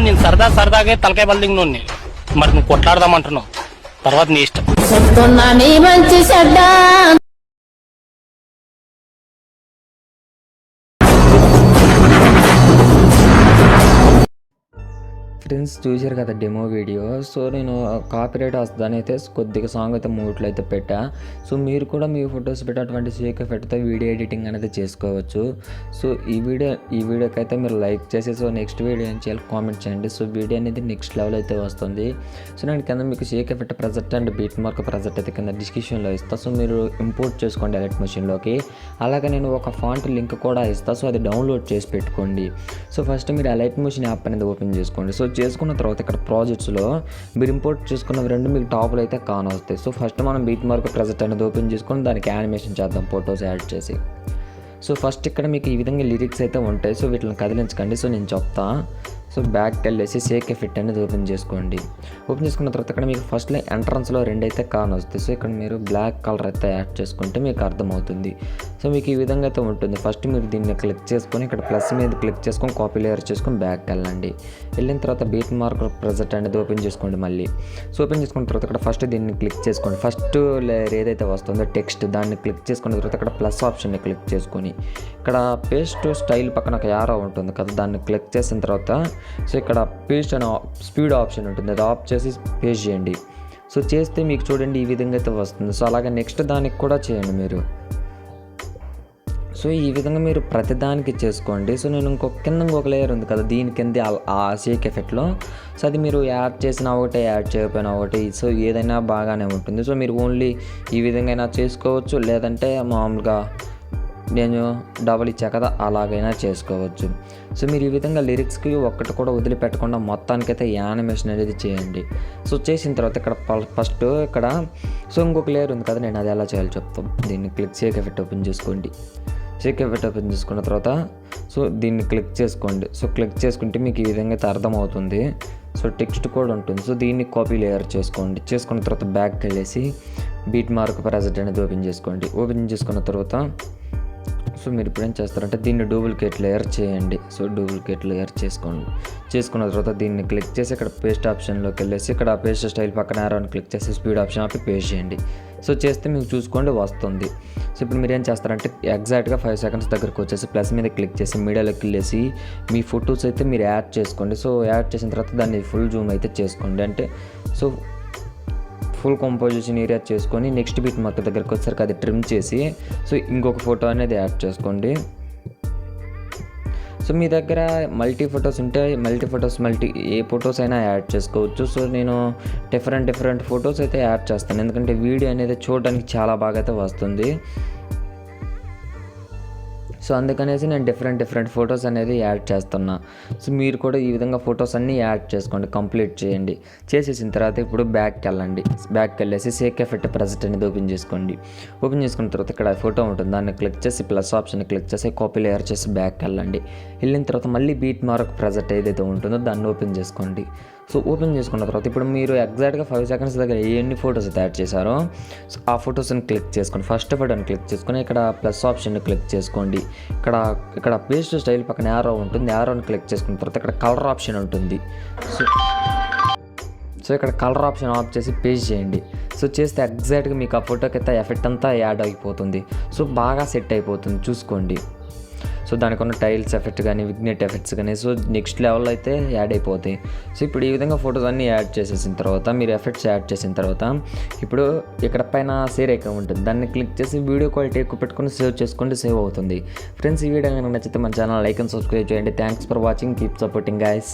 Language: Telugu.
నేను సరదాగే తలకాయ బల్దింగ్ నోన్ని మరి నువ్వు కొట్లాడదామంటున్నావు, తర్వాత నీ ఇష్టం. ఫ్రెండ్స్ చూశారు కదా డెమో వీడియో. సో నేను కాపీరైట్ వస్తుందని అయితే కొద్దిగా సాంగ్ అయితే మూట్లో అయితే పెట్టా. సో మీరు కూడా మీ ఫొటోస్ పెట్టేటువంటి షేక్ ఎఫెక్ట్తో వీడియో ఎడిటింగ్ అనేది చేసుకోవచ్చు. సో ఈ వీడియోకి అయితే మీరు లైక్ చేసి సో నెక్స్ట్ వీడియో ఏం చేయాలి కామెంట్ చేయండి. సో వీడియో అనేది నెక్స్ట్ లెవెల్ అయితే వస్తుంది. సో నేను కింద మీకు Sheikh effect project and beat mark project అయితే కింద డిస్క్రిప్షన్లో ఇస్తాను. సో మీరు ఇంపోర్ట్ చేసుకోండి ఎలక్ట్ మెషిన్లోకి. అలాగే నేను ఒక ఫాంట్ లింక్ కూడా ఇస్తాను. సో అది డౌన్లోడ్ చేసి పెట్టుకోండి. సో ఫస్ట్ మీరు ఎలక్ట్ మెషిన్ యాప్ అనేది ఓపెన్ చేసుకోండి. సో చేసుకున్న తర్వాత ఇక్కడ ప్రాజెక్ట్స్లో మీరు ఇంపోర్ట్ చేసుకున్న రెండు మీకు టాప్లో అయితే కానొస్తాయి. సో ఫస్ట్ మనం బీట్ మార్క్ ప్రాజెక్ట్ అనేది ఓపెన్ చేసుకొని దానికి యానిమేషన్ చేద్దాం ఫొటోస్ యాడ్ చేసి. సో ఫస్ట్ ఇక్కడ మీకు ఈ విధంగా లిరిక్స్ అయితే ఉంటాయి. సో వీటిని కదిలించకండి. సో నేను చెప్తా. సో బ్యాక్కి వెళ్ళేసి షేక్ ఎఫెక్ట్ అనేది ఓపెన్ చేసుకోండి. ఓపెన్ చేసుకున్న తర్వాత ఇక్కడ మీకు ఫస్ట్లో ఎంట్రన్స్లో రెండు అయితే వస్తాయి. సో ఇక్కడ మీరు బ్లాక్ కలర్ అయితే యాడ్ చేసుకుంటే మీకు అర్థమవుతుంది. సో మీకు ఈ విధంగా అయితే ఉంటుంది. ఫస్ట్ మీరు దీన్ని క్లిక్ చేసుకొని ఇక్కడ ప్లస్ మీద క్లిక్ చేసుకొని కాపీ లేయర్ చేసుకొని బ్యాక్కి వెళ్ళండి. వెళ్ళిన తర్వాత బీట్ మార్క్ ప్రాజెక్ట్ అనేది ఓపెన్ చేసుకోండి మళ్ళీ. సో ఓపెన్ చేసుకున్న తర్వాత ఇక్కడ ఫస్ట్ దీన్ని క్లిక్ చేసుకోండి. ఫస్ట్ లేయర్ ఏదైతే వస్తుందో టెక్స్ట్ దాన్ని క్లిక్ చేసుకున్న తర్వాత ఇక్కడ ప్లస్ ఆప్షన్ని క్లిక్ చేసుకొని ఇక్కడ పేస్ట్ స్టైల్ పక్కన ఒక యారో ఉంటుంది కదా, దాన్ని క్లిక్ చేసిన తర్వాత సో ఇక్కడ పేస్ట్ అనే స్పీడ్ ఆప్షన్ ఉంటుంది, అది ఆఫ్ చేసి పేస్ట్ చేయండి. సో చేస్తే మీకు చూడండి ఈ విధంగా అయితే వస్తుంది. సో అలాగే నెక్స్ట్ దానికి కూడా చేయండి మీరు. సో ఈ విధంగా మీరు ప్రతిదానికి చేసుకోండి. సో నేను ఇంకొక లేయర్ ఉంది కదా దీని కింద ఆ షేక్ ఎఫెక్ట్లో. సో అది మీరు యాడ్ చేసిన ఒకటే యాడ్ చేయకపోయినా ఒకటి. సో ఏదైనా బాగానే ఉంటుంది. సో మీరు ఓన్లీ ఈ విధంగా అయినా చేసుకోవచ్చు, లేదంటే మామూలుగా నేను డబల్ ఇచ్చా కదా అలాగైనా చేసుకోవచ్చు. సో మీరు ఈ విధంగా లిరిక్స్కి ఒక్కటి కూడా వదిలిపెట్టకుండా మొత్తానికైతే యానిమేషన్ అనేది చేయండి. సో చేసిన తర్వాత ఇక్కడ ఫస్ట్ ఇక్కడ సో ఇంకొక లేయర్ ఉంది కదా, నేను అది ఎలా చేయాలో చెప్తాం. దీన్ని క్లిక్ షేక్ ఎఫెక్ట్ ఓపెన్ చేసుకోండి. షేక్ ఎఫెక్ట్ ఓపెన్ చేసుకున్న తర్వాత సో దీన్ని క్లిక్ చేసుకోండి. సో క్లిక్ చేసుకుంటే మీకు ఈ విధంగా అయితే అర్థమవుతుంది. సో టెక్స్ట్ కూడా ఉంటుంది. సో దీన్ని కాపీ లేయర్ చేసుకోండి. చేసుకున్న తర్వాత బ్యాక్కి వెళ్ళేసి బీట్ మార్క్ ప్రాజెక్ట్ అనేది ఓపెన్ చేసుకోండి. ఓపెన్ చేసుకున్న తర్వాత సో మీరు ఇప్పుడు ఏం చేస్తారంటే దీన్ని డూప్లికేట్ లేయర్ చేయండి. సో డూప్లికేట్ లేయర్ చేసుకున్న తర్వాత దీన్ని క్లిక్ చేసి ఇక్కడ పేస్ట్ ఆప్షన్లోకి వెళ్ళేసి ఇక్కడ పేస్ట్ స్టైల్ పక్కన యారోని క్లిక్ చేసి స్పీడ్ ఆప్షన్ ఆపి పేస్ట్ చేయండి. సో చేస్తే మీకు చూసుకోండి వస్తుంది. సో ఇప్పుడు మీరు ఏం చేస్తారంటే ఎగ్జాక్ట్గా 5 సెకండ్స్ దగ్గరకు వచ్చేసి ప్లస్ మీద క్లిక్ చేసి మీడియాలోకి వెళ్ళేసి మీ ఫొటోస్ అయితే మీరు యాడ్ చేసుకోండి. సో యాడ్ చేసిన తర్వాత దాన్ని ఫుల్ జూమ్ అయితే చేసుకోండి. అంటే సో ఫుల్ కంపోజిషన్ ఏరియా చేసుకొని నెక్స్ట్ బీట్ మార్క్ దగ్గరికి వచ్చేసరికి అది ట్రిమ్ చేసి సో ఇంకొక ఫోటో అనేది యాడ్ చేసుకోండి. సో మీ దగ్గర మల్టీ ఫొటోస్ ఉంటే ఏ ఫొటోస్ అయినా యాడ్ చేసుకోవచ్చు. సో నేను డిఫరెంట్ ఫొటోస్ అయితే యాడ్ చేస్తాను, ఎందుకంటే వీడియో అనేది చూడడానికి చాలా బాగా అయితే వస్తుంది. సో అందుకనేసి నేను డిఫరెంట్ ఫొటోస్ అనేది యాడ్ చేస్తున్నా. సో మీరు కూడా ఈ విధంగా ఫొటోస్ అన్నీ యాడ్ చేసుకోండి, కంప్లీట్ చేయండి. చేసేసిన తర్వాత ఇప్పుడు బ్యాక్కి వెళ్ళండి. బ్యాక్కి వెళ్ళేసి షేక్ ఎఫెక్ట్ ప్రాజెక్ట్ అనేది ఓపెన్ చేసుకోండి. ఓపెన్ చేసుకున్న తర్వాత ఇక్కడ ఫోటో ఉంటుంది, దాన్ని క్లిక్ చేసి ప్లస్ ఆప్షన్ క్లిక్ చేసి కాపీ లేయర్ చేసి బ్యాక్కి వెళ్ళండి. వెళ్ళిన తర్వాత మళ్ళీ బీట్ మార్క్ ప్రాజెక్ట్ ఏదైతే ఉంటుందో దాన్ని ఓపెన్ చేసుకోండి. సో ఓపెన్ చేసుకున్న తర్వాత ఇప్పుడు మీరు ఎగ్జాక్ట్గా 5 సెకండ్స్ దగ్గర ఎన్ని ఫొటోస్ అయితే యాడ్ చేశారో సో ఆ ఫొటోస్ని క్లిక్ చేసుకోండి. ఫస్ట్ ఫోటోని క్లిక్ చేసుకొని ఇక్కడ ప్లస్ ఆప్షన్ని క్లిక్ చేసుకోండి. ఇక్కడ పేస్ట్ స్టైల్ పక్కన యారో ఉంటుంది, యారోని క్లిక్ చేసుకున్న తర్వాత ఇక్కడ కలర్ ఆప్షన్ ఉంటుంది. సో ఇక్కడ కలర్ ఆప్షన్ ఆఫ్ చేసి పేస్ట్ చేయండి. సో చేస్తే ఎగ్జాక్ట్గా మీకు ఆ ఫోటోకి అయితే ఎఫెక్ట్ అంతా యాడ్ అయిపోతుంది. సో బాగా సెట్ అయిపోతుంది చూసుకోండి. సో దానికి ఉన్న టైల్స్ ఎఫెక్ట్ కానీ విగ్నెట్ ఎఫెక్ట్స్ కానీ సో నెక్స్ట్ లెవెల్ అయితే యాడ్ అయిపోతాయి. సో ఇప్పుడు ఈ విధంగా ఫొటోస్ అన్నీ యాడ్ చేసేసిన తర్వాత మీరు ఎఫెక్ట్స్ యాడ్ చేసిన తర్వాత ఇప్పుడు ఇక్కడ పైన షేర్ ఐకాన్ ఉంటుంది, దాన్ని క్లిక్ చేసి వీడియో క్వాలిటీ ఎక్కువ పెట్టుకొని సేవ్ చేసుకోండి, సేవ్ అవుతుంది. ఫ్రెండ్స్ ఈ వీడియో కనుక నచ్చితే మన ఛానల్ లైక్ అండ్ సబ్స్క్రైబ్ చేయండి. Thanks for watching, keep supporting guys.